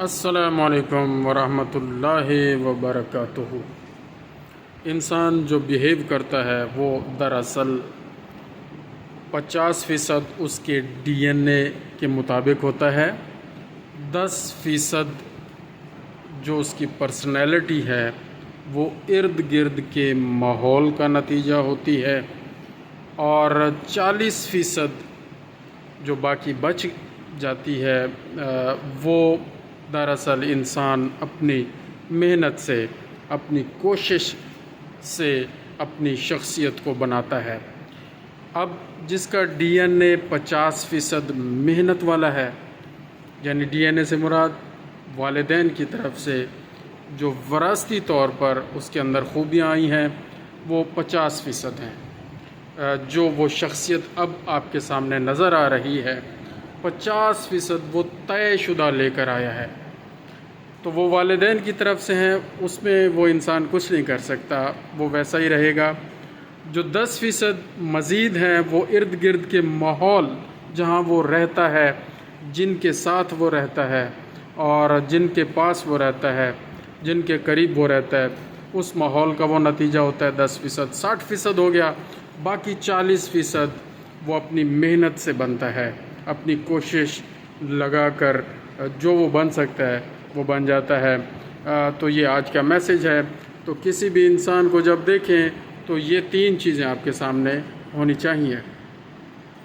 السلام علیکم ورحمۃ اللہ وبرکاتہ۔ انسان جو بیہیو کرتا ہے وہ دراصل 50% اس کے ڈی این اے کے مطابق ہوتا ہے، 10% جو اس کی پرسنالٹی ہے وہ ارد گرد کے ماحول کا نتیجہ ہوتی ہے، اور 40% جو باقی بچ جاتی ہے وہ دراصل انسان اپنی محنت سے، اپنی کوشش سے اپنی شخصیت کو بناتا ہے۔ اب جس کا ڈی این اے 50% محنت والا ہے، یعنی ڈی این اے سے مراد والدین کی طرف سے جو وراثتی طور پر اس کے اندر خوبیاں آئی ہیں وہ 50% ہیں، جو وہ شخصیت اب آپ کے سامنے نظر آ رہی ہے 50% وہ طے شدہ لے کر آیا ہے، تو وہ والدین کی طرف سے ہیں، اس میں وہ انسان کچھ نہیں کر سکتا، وہ ویسا ہی رہے گا۔ جو 10% مزید ہیں وہ ارد گرد کے ماحول جہاں وہ رہتا ہے، جن کے ساتھ وہ رہتا ہے اور جن کے پاس وہ رہتا ہے، جن کے قریب وہ رہتا ہے، اس ماحول کا وہ نتیجہ ہوتا ہے 10%۔ 60% ہو گیا، باقی 40% وہ اپنی محنت سے بنتا ہے، اپنی کوشش لگا کر جو وہ بن سکتا ہے وہ بن جاتا ہے۔ تو یہ آج کا میسج ہے۔ تو کسی بھی انسان کو جب دیکھیں تو یہ 3 چیزیں آپ کے سامنے ہونی چاہیے۔